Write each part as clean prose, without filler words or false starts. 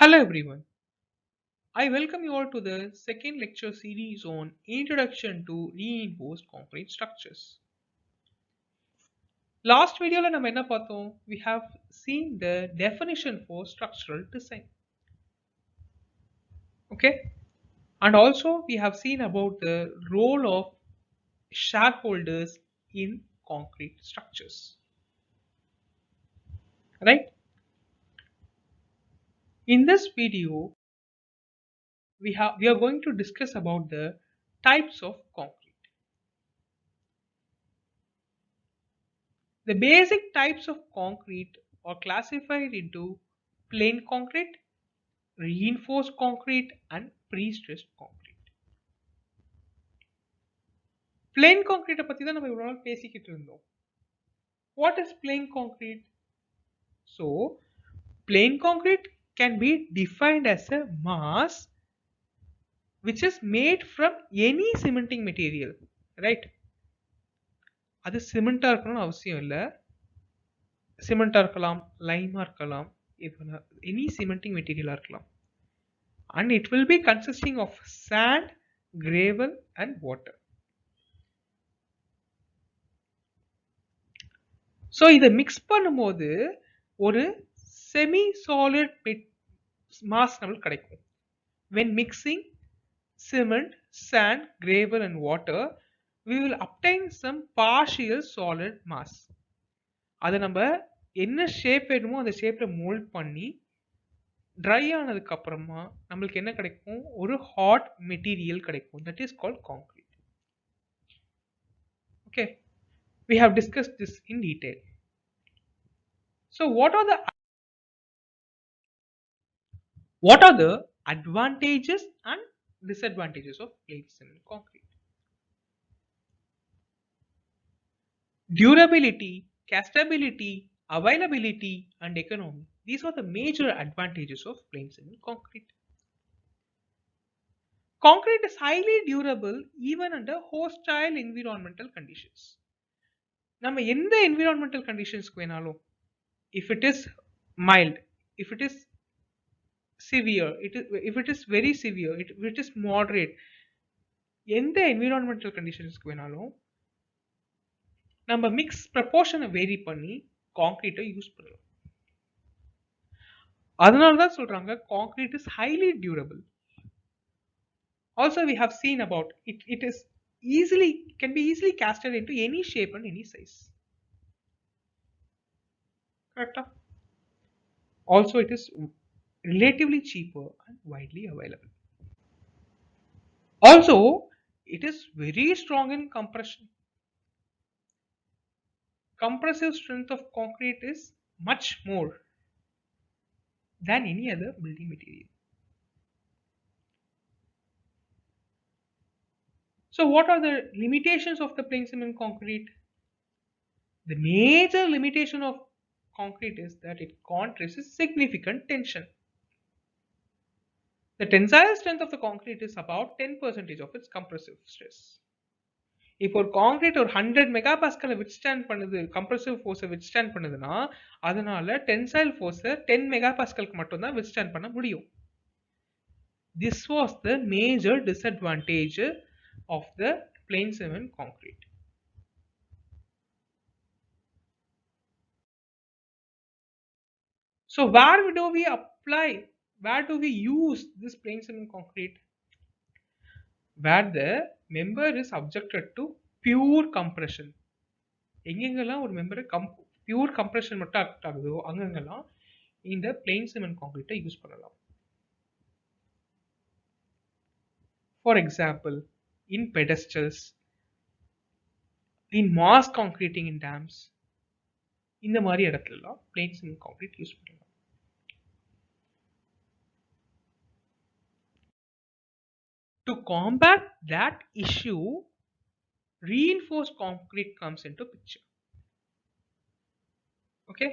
Hello everyone. I welcome you all to the second lecture series on Introduction to Reinforced Concrete Structures. Last video la நம்ம என்ன பார்த்தோம்? We have seen the definition for structural design. Okay? And also we have seen about the role of shareholders in concrete structures. Right? In this video we are going to discuss about the types of concrete. The basic types of concrete are classified into plain concrete, reinforced concrete, and pre-stressed concrete. Plain concrete பத்தி தான் நம்ம இவ்வளவு நாள் பேசிக்கிட்டு இருந்தோம். What is plain concrete? So, plain concrete can be defined as a mass which is made from any cementing material, right? அது சிமெண்டா இருக்கணும்னு அவசியம் இல்லை. சிமெண்டா இருக்கலாம், லைமா இருக்கலாம், எனி சிமெண்டிங் மெட்டீரியலா இருக்கலாம். And it will be consisting of sand, gravel and water. So இதை mix பண்ணும்போது ஒரு செமி சாலிட் மாஸ் நம்மளுக்கு கிடைக்கும். When mixing cement, sand, gravel and water, we will obtain some partial solid mass. அதை நம்ம என்ன shape வேணுமோ அந்த ஷேப்ல மோல்ட் பண்ணி ட்ரை ஆனதுக்கு அப்புறமா நம்மளுக்கு என்ன கிடைக்கும்? ஒரு ஹாட் மெட்டீரியல் கிடைக்கும். That is called concrete. Okay, we have discussed this in detail. So what are the advantages and disadvantages of plain cement concrete? Durability, castability, availability and economy. These are the major advantages of plain cement concrete. Concrete is highly durable even under hostile environmental conditions. நம்ம எந்த environmental conditions வேணாலும், if it is mild, if it is severe, if it is very severe, if it is moderate, எந்த environmental conditions வேணாலும் நம்ம mix ப்ரப்போர்ஷனை vary பண்ணி கான்கிரீட்டை use பண்ணலாம். அதனால தான் சொல்றாங்க concrete is highly durable. Also we have seen about it is can be easily casted into any shape and any size. Correct? Also it is relatively cheaper and widely available. Also it is very strong in compression. Compressive strength of concrete is much more than any other building material. So what are the limitations of the plain cement concrete? The major limitation of concrete is that it can't resist significant tension. The tensile strength of the concrete is about 10% of its compressive stress. இப்போ ஒரு concrete ஒரு 100 mega பாஸ்கலை withstand பண்ணுது, compressive ஃபோர்ஸை withstand பண்ணுதுன்னா அதனால tensile ஃபோர்ஸை 10 mega பாஸ்கலுக்கு மட்டும்தான் withstand பண்ண முடியும். This was the major disadvantage of the plain cement concrete. So where do we apply, where do we use this plain cement concrete? Where the member is subjected to pure compression. எங்கெங்கெல்லாம் ஒரு மெம்பரை pure compression மட்டும் affect ஆகுதோ அங்கெங்கெல்லாம் இந்த plain cement concrete use பண்ணலாம். For example, in pedestals, in mass concreting in dams, இந்த மாதிரி இடத்துலலாம் plain cement concrete use பண்ணலாம். To combat that issue, reinforced concrete comes into picture. Okay,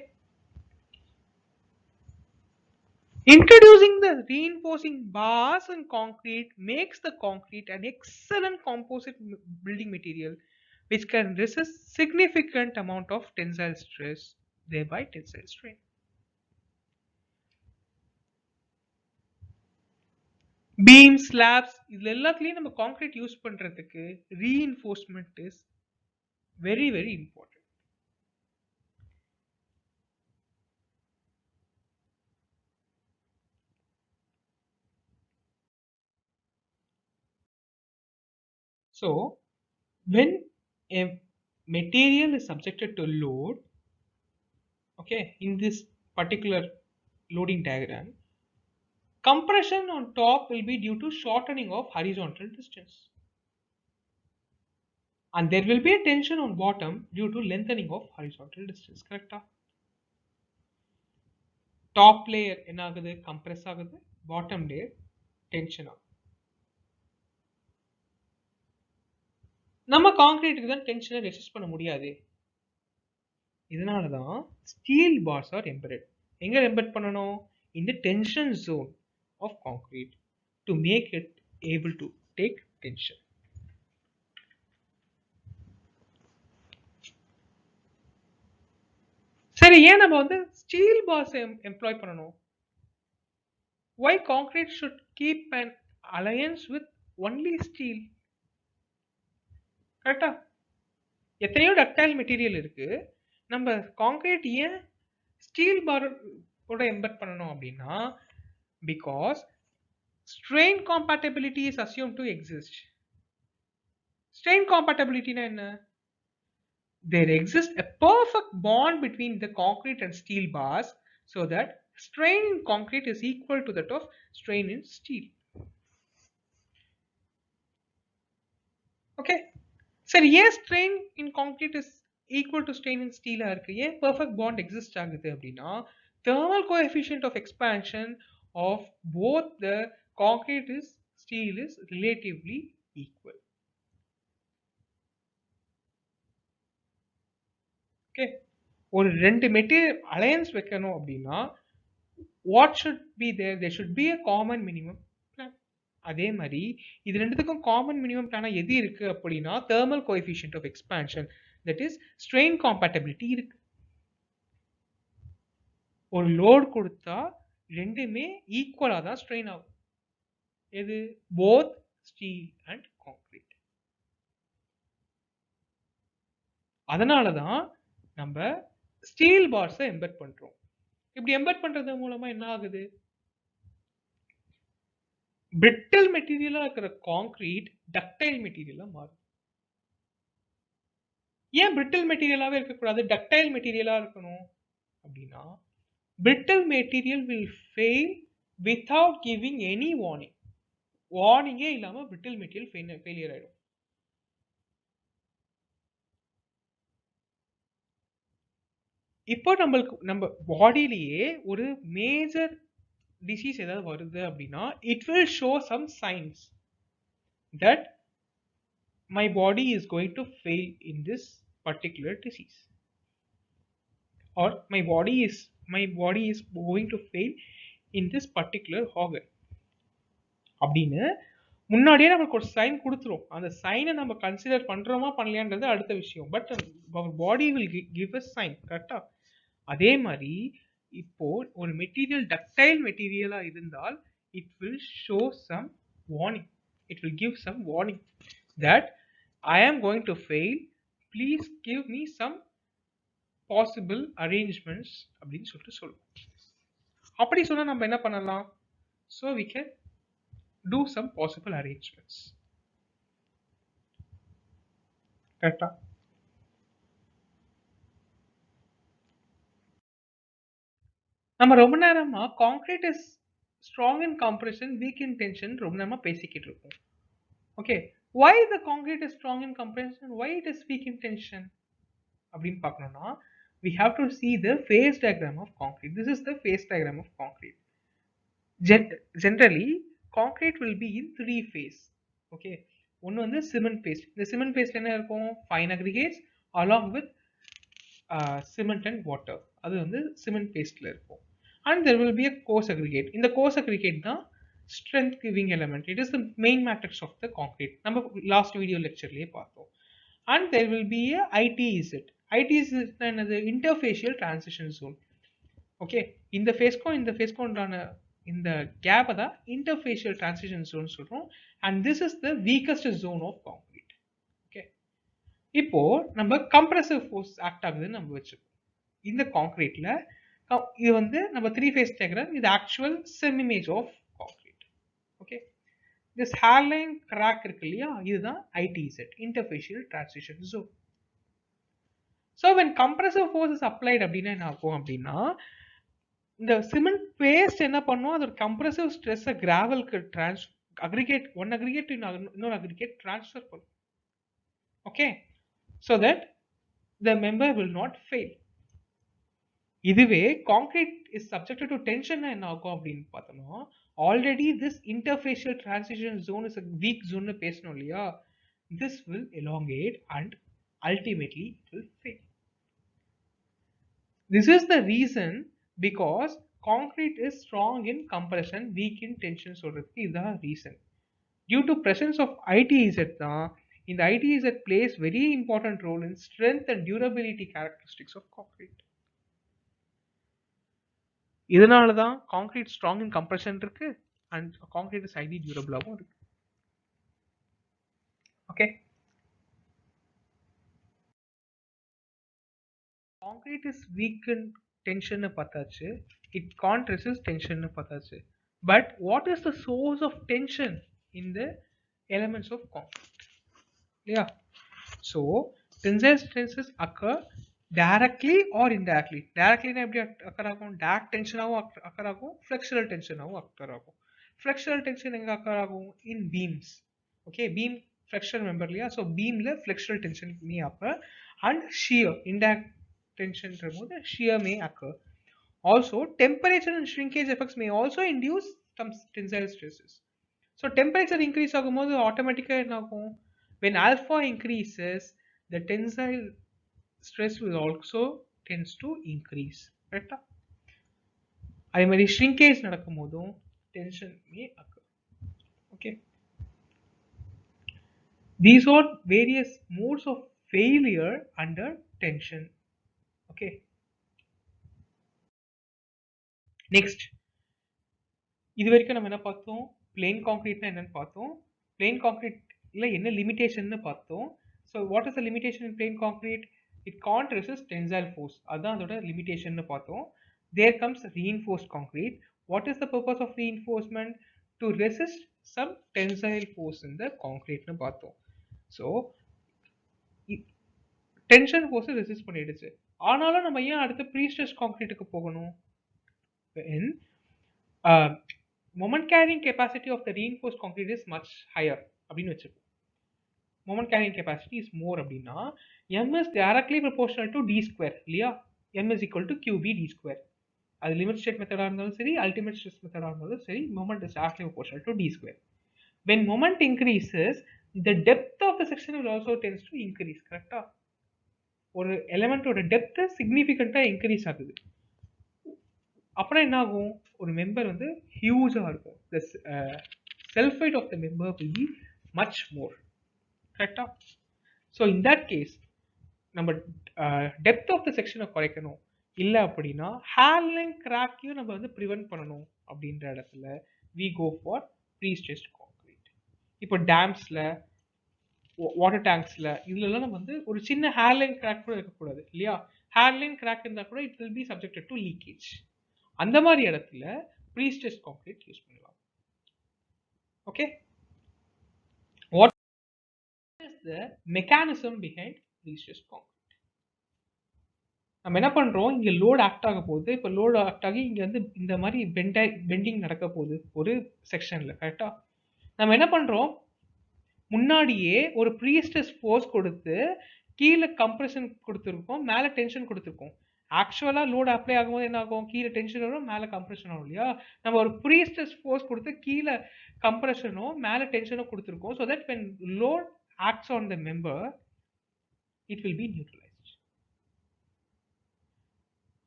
introducing the reinforcing bars in concrete makes the concrete an excellent composite building material which can resist significant amount of tensile stress, thereby tensile strain. Beam slabs இதுல எல்லாத்துலயும் நம்ம concrete use பண்றதுக்கு reinforcement is very very important. So when a material is subjected to load, okay, in this particular loading diagram, compression on top will be due to shortening of horizontal distance, and there will be a tension on bottom due to lengthening of horizontal distance. Correct? Top layer என்ன ஆகுது, compress ஆகுது, bottom layer tension ஆகுது. நம்ம கான்கிரீட்டுக்கு தான் டென்ஷனை resist பண்ண முடியாது. இதனால தான் ஸ்டீல் பார்ஸ் ஆர் எம்பெடட். எங்க எம்பெட் பண்ணணும்? இந்த tension zone of concrete to make it able to take tension. சரி, ஏன் நம்ம வந்து ஸ்டீல் பார்ஸ் எம்ப்ளாய் பண்ணணும்? Why concrete should keep an alliance with only steel? கரெக்டா? எத்தனையோ டக்டைல் மெட்டீரியல் இருக்கு, நம்ம கான்கிரீட் ஏன் ஸ்டீல் பார் கூட எம்பெட் பண்ணணும் அப்படின்னா, because strain compatibility is assumed to exist. Strain compatibility na enna? There exists a perfect bond between the concrete and steel bars so that strain in concrete is equal to that of strain in steel. Okay. Sir, yes, strain in concrete is equal to strain in steel ah irukku. Yen perfect bond exists agudhu appadina, thermal coefficient of expansion of both the concrete is steel is relatively equal. Okay. ஒரு ரெண்டு material allowance வைக்கணும் அப்படின்னா what should be there? There should be a common minimum plan. அதே மாதிரி இது ரெண்டுத்துக்கும் common minimum பிளானா எது இருக்கு அப்படின்னா thermal coefficient of expansion, that is strain compatibility இருக்கு. ஒரு லோட் கொடுத்தா ரெண்டுமே ஈக்குவலா தான் ஸ்ட்ரெயின் ஆகும். எது? Both steel and concrete. அதனால தான் நம்ம ஸ்டீல் பார்ஸை எம்பெட் பண்றோம். இப்படி எம்பெட் பண்றது மூலமா என்ன ஆகுது? பிரிட்டில் மெட்டீரியலா இருக்கிற கான்கிரீட் டக்டைல் மெட்டீரியலா மாறும். ஏன் பிரிட்டில் மெட்டீரியலாவே இருக்கக்கூடாது, டக்டைல் மெட்டீரியலா இருக்கணும் அப்படின்னா, brittle material will fail without giving any warning. வார்னிங்கே இல்லாம பிரிட்டில் மெட்டீரியல் ஃபெயிலியர் ஆயிடும். இப்போ நம்ம பாடியிலேயே ஒரு மேஜர் டிசீஸ் ஏதாவது வருது அப்படின்னா, it will show some signs that my body is going to fail in this particular disease, or my body is going to fail in this particular organ அப்படின்னு முன்னாடியே நமக்கு ஒரு சைன் கொடுத்துரும். அந்த சைனை நம்ம கன்சிடர் பண்றோமா பண்ணலையான்றது அடுத்த விஷயம். But our body will give a sign. கரெக்டா? அதே மாதிரி இப்போ ஒரு மெட்டீரியல் டக்டைல் மெட்டீரியலா இருந்தால் it will show some warning. It will give some warning that I am going to fail. Please give me some possible arrangements அப்படின்னு சொல்லிட்டு சொல்லுவோம். அப்படி சொன்னா நம்ம என்ன பண்ணலாம்? So we can do some possible arrangements. கரெக்டா? நம்ம ரொம்ப நேரமா concrete is strong in compression, week in tension ரொம்ப நேரமா பேசிக்கிட்டு இருக்கோம். Okay, why the concrete is strong in compression, why it is weak in tension அப்படின்னு பார்க்கணும்னா, we have to see the phase diagram of concrete. This is the phase diagram of concrete. Generally concrete will be in three phase. Okay, ஒன்னு வந்து cement paste. இந்த cement paste என்ன இருக்கும்? Fine aggregates along with cement and water. அது வந்து cement pasteல இருக்கும். And there will be a coarse aggregate. இந்த coarse aggregate தான் strength giving element. It is the main matrix of the concrete. நம்ம last video lectureலயே பார்த்தோம். And there will be a ITZ. ITZ என்னது? Interfacial transition zone. Okay, இந்த ஃபேஸ்க்கும் இந்த ஃபேஸ்க்கும் உண்டான இந்த கேப்பை தான் இன்டர்ஃபேஷியல் டிரான்சிஷன் ஜோன் சொல்கிறோம். And this is the weakest zone of concrete. Okay, இப்போ நம்ம கம்ப்ரசிவ் ஃபோர்ஸ் ஆக்ட் ஆகுதுன்னு நம்ம வச்சுக்கோம். இந்த கான்கிரீட்ல இது வந்து நம்ம 3 phase diagram, இது actual SEM image of concrete. Okay, this hairline crack இருக்கு இல்லையா, இதுதான் ITZ, interfacial transition zone. So when compressive force is applied அப்படின்னா என்ன ஆகும் அப்படின்னா, இந்த சிமெண்ட் பேஸ்ட் என்ன பண்ணும், அது ஒரு கம்ப்ரசிவ் ஸ்ட்ரெஸ்ஸை கிராவலுக்கு அக்ரிகேட் ஒன் அக்ரிகேட் இன்னொரு அக்ரிகேட் ட்ரான்ஸ்ஃபர் பண்ணும். Okay, so that the member will not fail. இதுவே concrete is subjected to tension என்ன ஆகும் அப்படின்னு பார்த்தோம்னா, already this interfacial transition zone is weak zone பேசணும் இல்லையா, this will elongate and ultimately it will fail. This is the reason because concrete is strong in compression, weak in tension சொல்றதுக்கு இதுதான் reason. Due to presence of ITZ தான் இந்த ITZ plays very important role in strength and durability characteristics of concrete. இதனால தான் concrete strong in compression இருக்கு and concrete is highly டியூரபிளாகவும் இருக்கு. Okay, concrete is weak in tension பார்த்தாச்சு, it can't resist tension பார்த்தாச்சு. But what is the source of tension in the elements of concrete இல்லையா? So tensile stresses occur directly or indirectly. directly na eppadi occur agum, direct tension avum occur agum, flexural tension avum occur agum. flexural tension enga occur agum in beams. okay, beam flexural member liya, so beam la flexural tension may occur and shear indirect tension remote shear may occur. also temperature and shrinkage effects may also induce some tensile stresses. so temperature increase agumbodhu automatically enna agum, when alpha increases the tensile stress will also tends to increase. correct? அதே மாதிரி shrinkage நடக்கும் போதும் tension may occur. okay, these are various modes of failure under tension. okay, next இது வரைக்கும் நம்ம என்ன பார்த்தோம், plain concrete னா என்னன்னு பார்த்தோம், plain concrete இல்ல என்ன limitation னு பார்த்தோம். so what is the limitation in plain concrete? it can't resist tensile force, அதான் அதோட limitation னு பார்த்தோம். there comes reinforced concrete. what is the purpose of reinforcement? to resist some tensile force in the concrete னு பார்த்தோம். so tension force resist பண்ணிடுச்சு, ஆனாலும் நம்ம ஏன் அடுத்து pre-stressed concreteக்கு போகணும்? when moment carrying capacity of the reinforced concrete is much higher அப்படின்னு வச்சுப்போம். moment carrying capacity is more அப்படின்னா m is directly proportional to d square இல்லையா, m is equal to qb d square. அது limit state மெத்தடா இருந்தாலும் சரி, ultimate stress மெத்தடா இருந்தாலும் சரி, moment is directly proportional to d square. when moment increases the depth of the section will also tends to increase. கரெக்டா, ஒரு எலிமெண்டோட depth சிக்னிஃபிகண்டா increase ஆகுது, அப்புறம் என்ன ஆகும், ஒரு மெம்பர் வந்து ஹியூஜா இருக்கும், the self weight of the member will be much more. கரெக்டா? ஸோ இன் தட் கேஸ் நம்ம டெப்த் ஆஃப் த செக்ஷனை குறைக்கணும், இல்லை அப்படின்னா ஹேர்லைன் கிராக்கையும் நம்ம வந்து ப்ரிவென்ட் பண்ணணும் அப்படின்ற இடத்துல we go for prestressed concrete. இப்போ டேம்ஸில், வாட்டர் டேங்க்ஸில் இதுலலாம் நம்ம வந்து ஒரு சின்ன ஹேர்லைன் கிராக் கூட இருக்கக்கூடாது இல்லையா, ஹேர்லைன் கிராக் இருந்தால் கூட it will be subjected to leakage. அந்த மாதிரி இடத்துல ப்ரீ-ஸ்ட்ரெஸ்ட் கான்கிரீட் யூஸ் பண்ணலாம். Okay, what the mechanism behind pre-stressed concrete? நம்ம என்ன பண்றோம், இங்க லோட் ஆக்ட் ஆக போகுது, இப்போ லோட் ஆக்ட் ஆகி இங்க வந்து இந்த மாதிரி பெண்டிங் நடக்க போகுது ஒரு செக்ஷன்ல. கரெக்டா, நம்ம என்ன பண்றோம், முன்னாடியே ஒரு ப்ரீ-ஸ்ட்ரெஸ் ஃபோர்ஸ் கொடுத்து கீழே கம்ப்ரெஷன் கொடுத்துருக்கோம், மேலே டென்ஷன் கொடுத்துருக்கோம். ஆக்சுவலா லோட் அப்ளை ஆகும்போது என்ன ஆகும், கீழே டென்ஷன் வரும், மேலே கம்ப்ரெஷன் ஆகும் இல்லையா. நம்ம ஒரு ப்ரீ-ஸ்ட்ரெஸ் ஃபோர்ஸ் கொடுத்து கீழே கம்ப்ரெஷனோ மேலே டென்ஷனோ கொடுத்துருக்கோம். So that when load acts on the member it will be neutralized.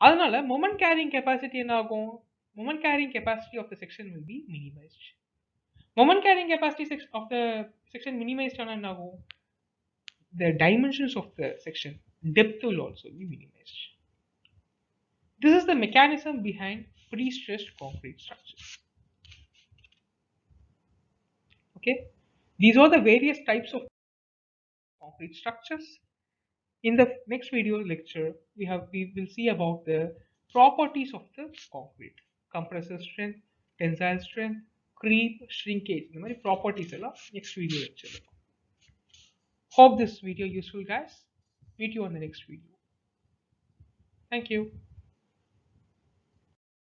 அதனால moment carrying capacity என்ன ஆகும், moment carrying capacity of the section will be minimized. moment carrying capacity of the section minimized ஆனா என்ன ஆகும், the dimensions of the section depth will also be minimized. This is the mechanism behind pre-stressed concrete structures. Okay, these are the various types of concrete structures. In the next video lecture, we will see about the properties of the concrete, compressive strength, tensile strength, creep, shrinkage. இந்த மாதிரி properties எல்லாம் next video lecture. Hope this video useful, guys. Meet you on the next video. Thank you.